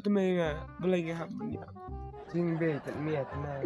ทำไมอ่ะอะไรเงี้ยครับเนี่ยจริงเบ้แต่เมียทนาย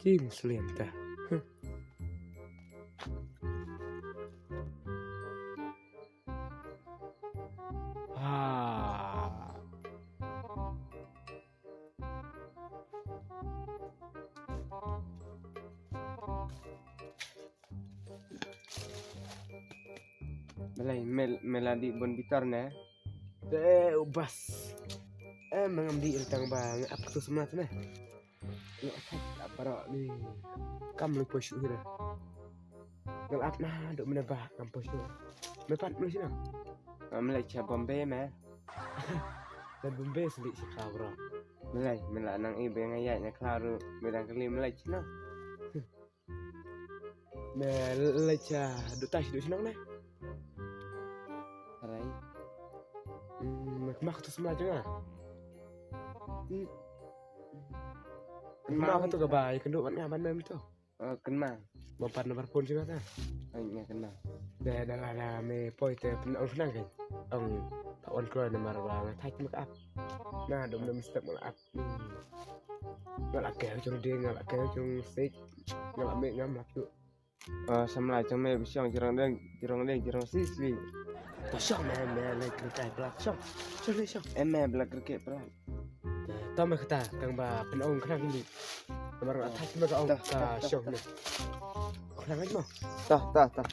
จี้มุสลิมแต่อ่าMalay melodi bon bitar na. bas mengambil tentang bang apa tu semangat nah ya apa rak ni kamu lupa syuk dah ngelap nah duk menebak kampus tu mepat mula sini Malay cha Bombay ma. dan Bombay selik si kawra Malay mela nang ibe ngayat nya klaru medang kali malay china. meleca duk tas duk senang nah Arai. mak tu semangat jangan Kenapa mak tu kebai kenduk kat ngaban mem tu Kenma. Bapak nomor pun juga kan Ai nya kenma. dah dah me poi te penang senang kan ông tak on keluar nomor bang thai make up nah dum dum step make up ngalak ke chung dia ngalak ke chung sik ngalak me ngam lak tu Samla chang me bisyong jirong siswi. tak syok me lek kai pelak syok syok syok Emme black cricket pala. tao me kata tang ba penang kenang ni nomor thai make ông ta syok ni kenang aja mau Tah.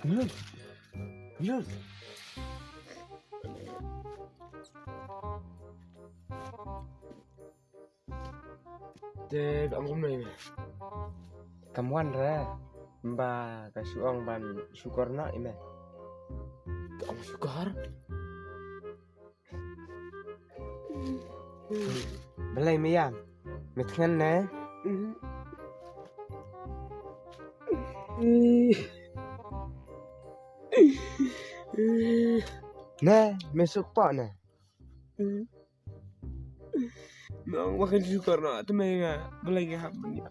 Belum. Dek, aku main. Kamuan ra. Mba ka suong ban syukur na ime. Kamu syukur. Belai miyam. Mitngan na. Nah, mesuk pak na. Nang makan syukur nak tu main ah. Belai ngah ni.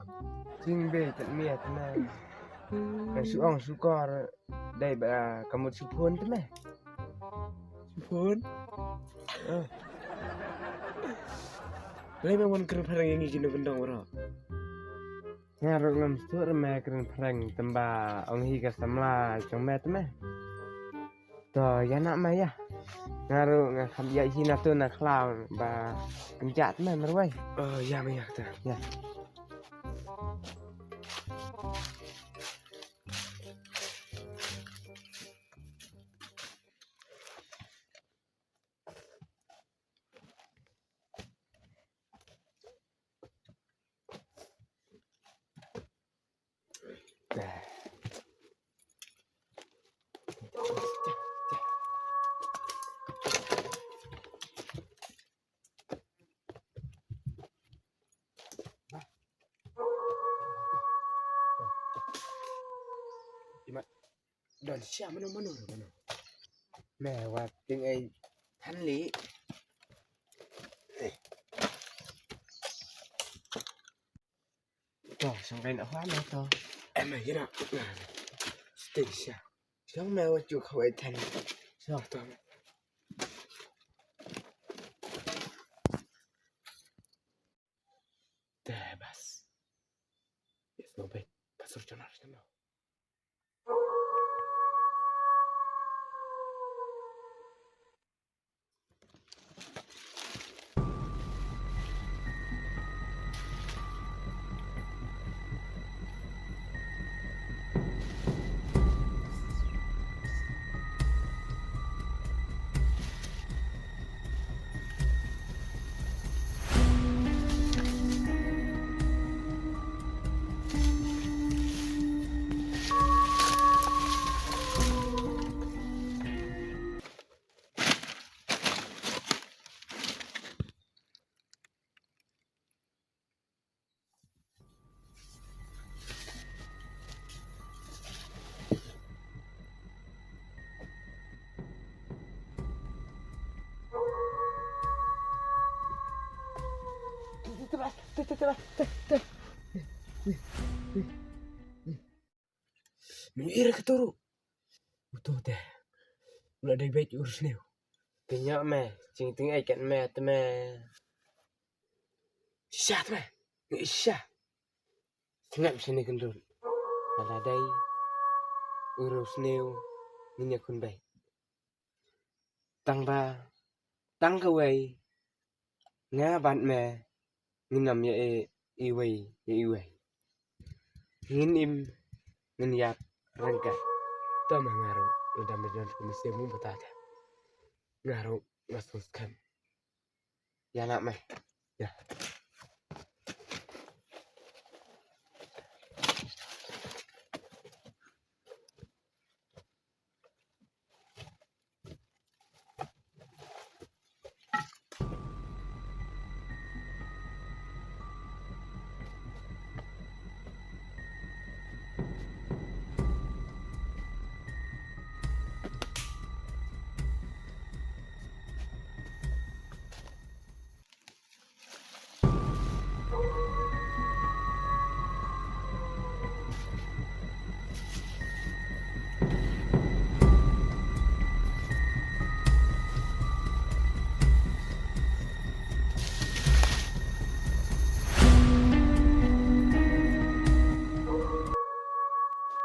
Jing be tak mia tenai. Ka suong syukur dai ba kamu supun tu meh. Syukur. Belai memang keren perang yang gini bendang orang. Ngaruk ngam stur me keren perang temba ong hi ka samla chong me tu meh. To ya nak mah ya. Ngaru ngam ya hina tu na clown ba penjat meh merwai. Ya banyak tu. Ya. Dan siapa mana? Mẹ và tiếng ấy thanh lý. Trời, xong đây đã hóa mẹ to. Em mày cái nào? Tỉnh sao? Xong mẹ và chuột khẩu ấy thành. Sao tao? Bebas. Jest nowy. Pastor Jonasz nie miał. Mengira ke turu. Betul teh. Ulah dari baik urus ni. Kenyak meh, cing ting ai kat meh te meh. Syah tu meh. Ngi syah. Sengap sini kendul. Ala dai urus neu ninya kun bai. Tang ba tang ka wei. Nga ban meh nginam ya e wei ya e wei. Ngin im ngin yap rangka. Tama ngaro. Udah menjual ke musim mu betata. Ngaro masukkan. Ya nak meh. Ya.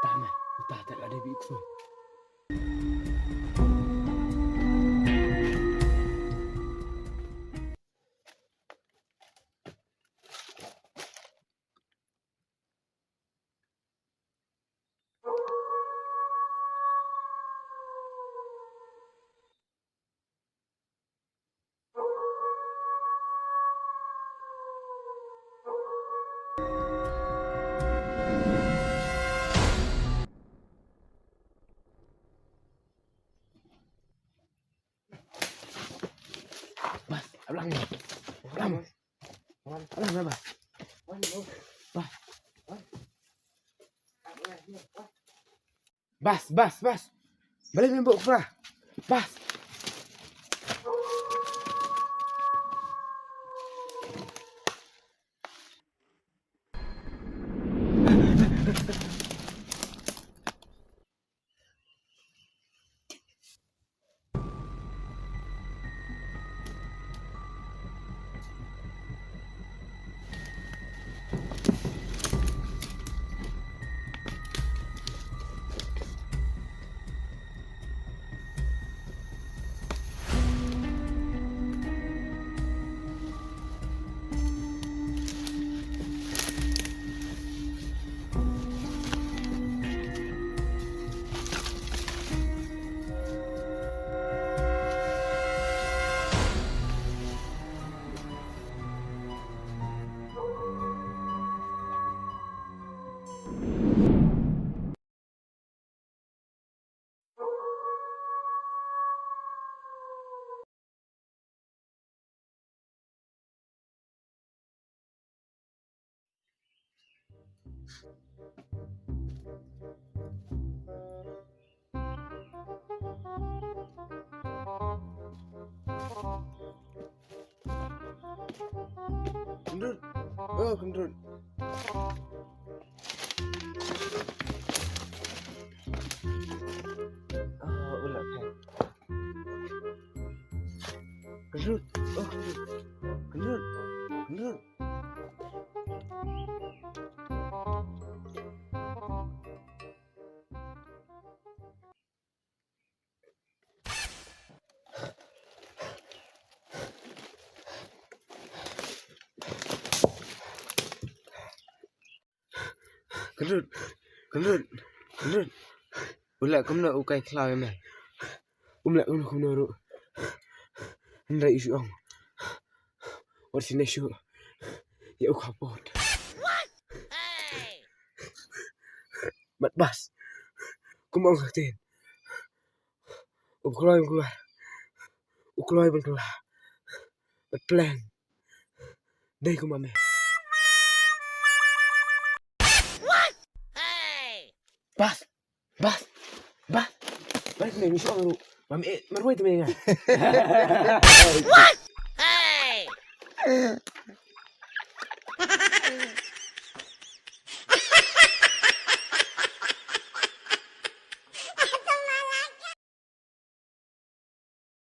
Tama. Betata ada bi ikso. Bas, ablang ni. Ablang. Ablang bas. Bas. Balik membuk pula. Bas. Kendut. Oh, kendut. Oh, ulah kan. Kendut. Oh, kendut. Kendut. Kendut. Ulah kumna ukai klau meh. Umlak kumno. Ndai isu ong. Or sine shu. Ya ukapot. Mat bas. Kumong katin. Ukloi keluar. Ukloi pun keluar. Mat plan. Dai kumame. Bas. Balik ni isu ong. Mami marwai tu menga. Hey!